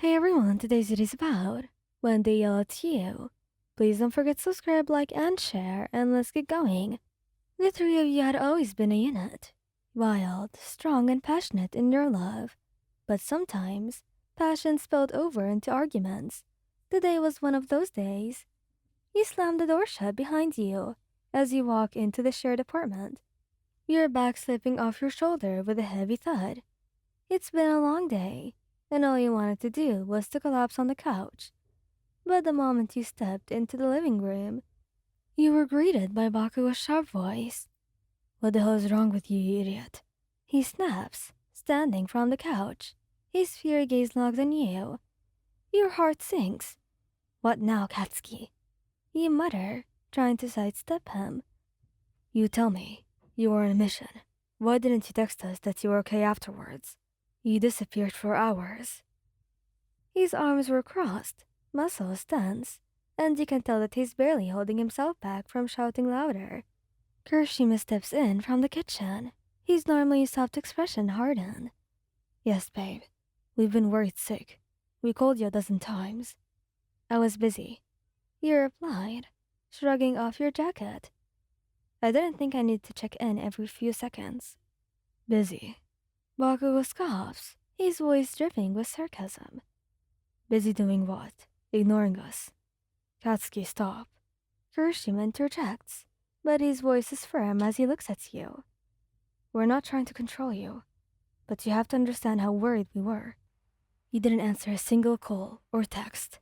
Hey everyone, today's video is about when they yell at you. Please don't forget to subscribe, like, and share, and let's get going. The three of you had always been a unit. Wild, strong, and passionate in your love. But sometimes, passion spilled over into arguments. Today was one of those days. You slammed the door shut behind you as you walk into the shared apartment, your back slipping off your shoulder with a heavy thud. It's been a long day, and all you wanted to do was to collapse on the couch. But the moment you stepped into the living room, you were greeted by Bakugo's sharp voice. What the hell is wrong with you, you idiot? He snaps, standing from the couch, his fiery gaze locked on you. Your heart sinks. What now, Katsuki? You mutter, trying to sidestep him. You tell me, you were on a mission. Why didn't you text us that you were okay afterwards? You disappeared for hours. His arms were crossed, muscles tense, and you can tell that he's barely holding himself back from shouting louder. Kirishima steps in from the kitchen, his normally soft expression hardened. Yes, babe. We've been worried sick. We called you a dozen times. I was busy. You replied, shrugging off your jacket. I didn't think I needed to check in every few seconds. Busy. Bakugo scoffs, his voice dripping with sarcasm. Busy doing what? Ignoring us. Katsuki, stop. Kirishima interjects, but his voice is firm as he looks at you. We're not trying to control you, but you have to understand how worried we were. You didn't answer a single call or text.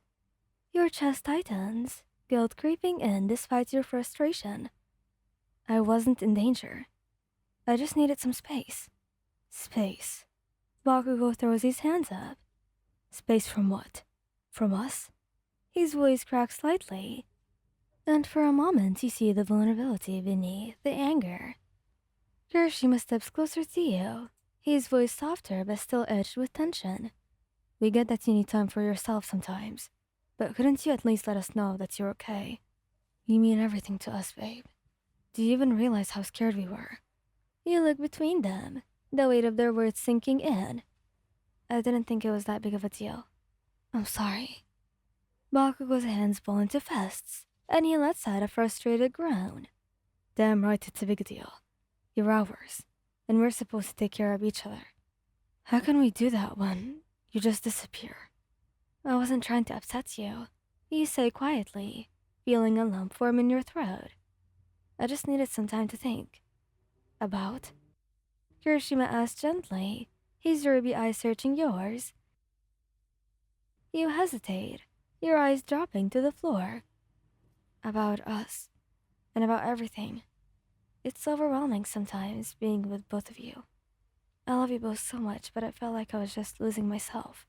Your chest tightens, guilt creeping in despite your frustration. I wasn't in danger. I just needed some space. Space. Bakugo throws his hands up. Space from what? From us? His voice cracks slightly, and for a moment you see the vulnerability beneath the anger. Kirishima steps closer to you, his voice softer but still edged with tension. We get that you need time for yourself sometimes, but couldn't you at least let us know that you're okay? You mean everything to us, babe. Do you even realize how scared we were? You look between them, the weight of their words sinking in. I didn't think it was that big of a deal. I'm sorry. Bakugo's hands ball into fists, and he lets out a frustrated groan. Damn right it's a big deal. You're ours, and we're supposed to take care of each other. How can we do that when you just disappear? I wasn't trying to upset you, you say quietly, feeling a lump form in your throat. I just needed some time to think. About? Kirishima asked gently, his ruby eyes searching yours. You hesitate, your eyes dropping to the floor. About us, and about everything. It's overwhelming sometimes being with both of you. I love you both so much, but I felt like I was just losing myself.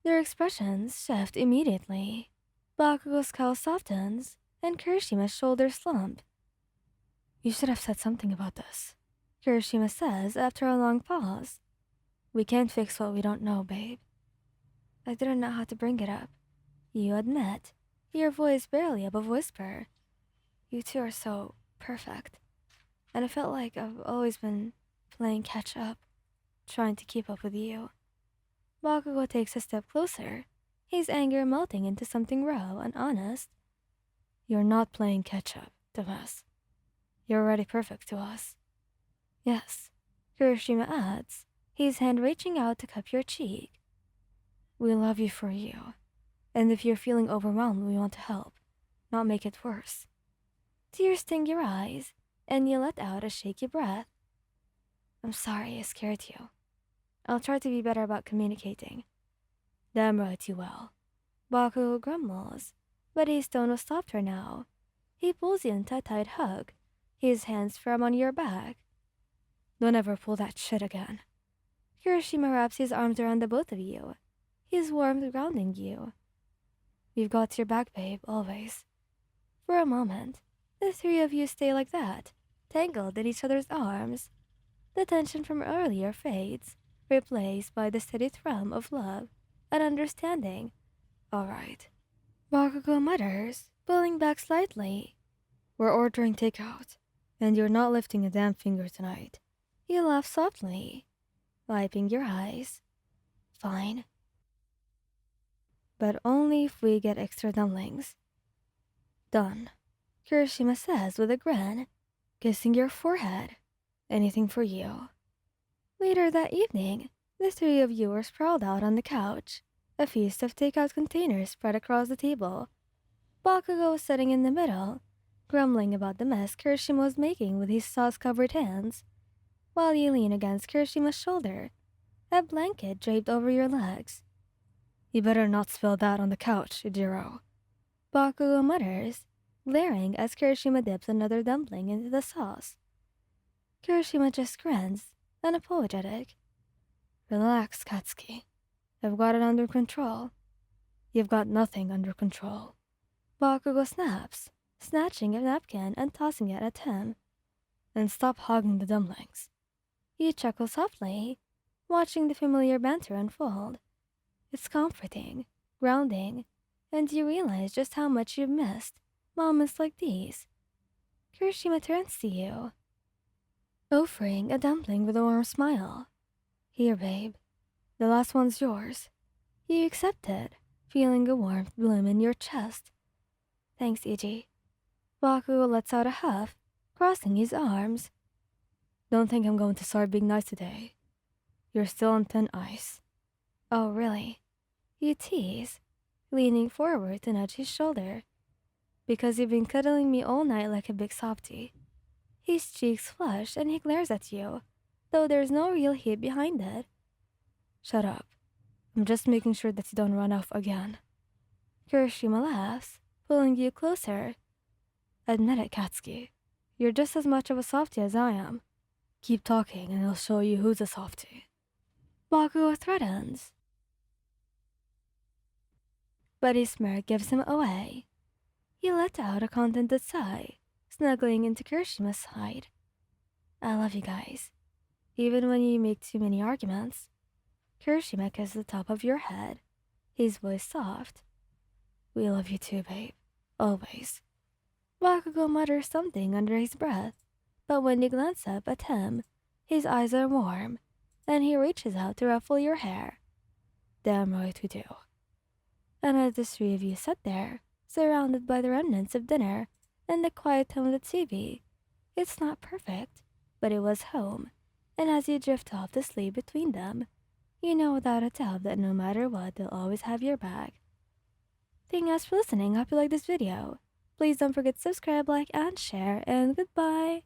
Their expressions shift immediately. Bakugo's scowl softens, and Kirishima's shoulders slump. You should have said something about this, Kirishima says after a long pause. We can't fix what we don't know, babe. I didn't know how to bring it up. You admit, your voice barely above whisper. You two are so perfect. And I felt like I've always been playing catch up, trying to keep up with you. Bakugo takes a step closer, his anger melting into something raw and honest. You're not playing catch up, dumbass. You're already perfect to us. Yes, Kirishima adds, his hand reaching out to cup your cheek. We love you for you, and if you're feeling overwhelmed, we want to help, not make it worse. Tears sting your eyes, and you let out a shaky breath. I'm sorry I scared you. I'll try to be better about communicating. Damn right you will. Bakugo grumbles, but his tone was softer now. He pulls you into a tight hug, his hands firm on your back. Don't ever pull that shit again. Kirishima wraps his arms around the both of you, his warmth grounding you. We've got your back, babe, always. For a moment, the three of you stay like that, tangled in each other's arms. The tension from earlier fades, replaced by the steady thrum of love and understanding. All right. Bakugo mutters, pulling back slightly. We're ordering takeout, and you're not lifting a damn finger tonight. You laugh softly, wiping your eyes. Fine. but only if we get extra dumplings. Done, Kirishima says with a grin, kissing your forehead. Anything for you. Later that evening, the three of you were sprawled out on the couch, a feast of takeout containers spread across the table. Bakugo was sitting in the middle, grumbling about the mess Kirishima was making with his sauce-covered hands, while you lean against Kirishima's shoulder, a blanket draped over your legs. You better not spill that on the couch, Ijiro. Bakugo mutters, glaring as Kirishima dips another dumpling into the sauce. Kirishima just grins, unapologetic. Relax, Katsuki. I've got it under control. You've got nothing under control. Bakugo snaps, snatching a napkin and tossing it at him. And stop hogging the dumplings. You chuckle softly, watching the familiar banter unfold. It's comforting, grounding, and you realize just how much you've missed moments like these. Kirishima turns to you, offering a dumpling with a warm smile. Here, babe. The last one's yours. You accept it, feeling a warmth bloom in your chest. Thanks, Iji. Bakugo lets out a huff, crossing his arms. Don't think I'm going to start being nice today. You're still on thin ice. Oh, really? You tease, leaning forward to nudge his shoulder. Because you've been cuddling me all night like a big softie. His cheeks flush and he glares at you, though there's no real heat behind it. Shut up. I'm just making sure that you don't run off again. Kirishima laughs, pulling you closer. Admit it, Katsuki. You're just as much of a softie as I am. Keep talking and I'll show you who's a softie. Bakugo threatens. But his smirk gives him away. He let out a contented sigh, snuggling into Kirishima's side. I love you guys. Even when you make too many arguments. Kirishima kisses the top of your head, his voice soft. We love you too, babe. Always. Bakugo mutters something under his breath, but when you glance up at him, his eyes are warm, and he reaches out to ruffle your hair. Damn right we do. And as the three of you sit there, surrounded by the remnants of dinner and the quiet tone of the TV, it's not perfect, but it was home, and as you drift off to sleep between them, you know without a doubt that no matter what, they'll always have your back. Thank you guys for listening. Hope you like this video. Please don't forget to subscribe, like, and share, and goodbye.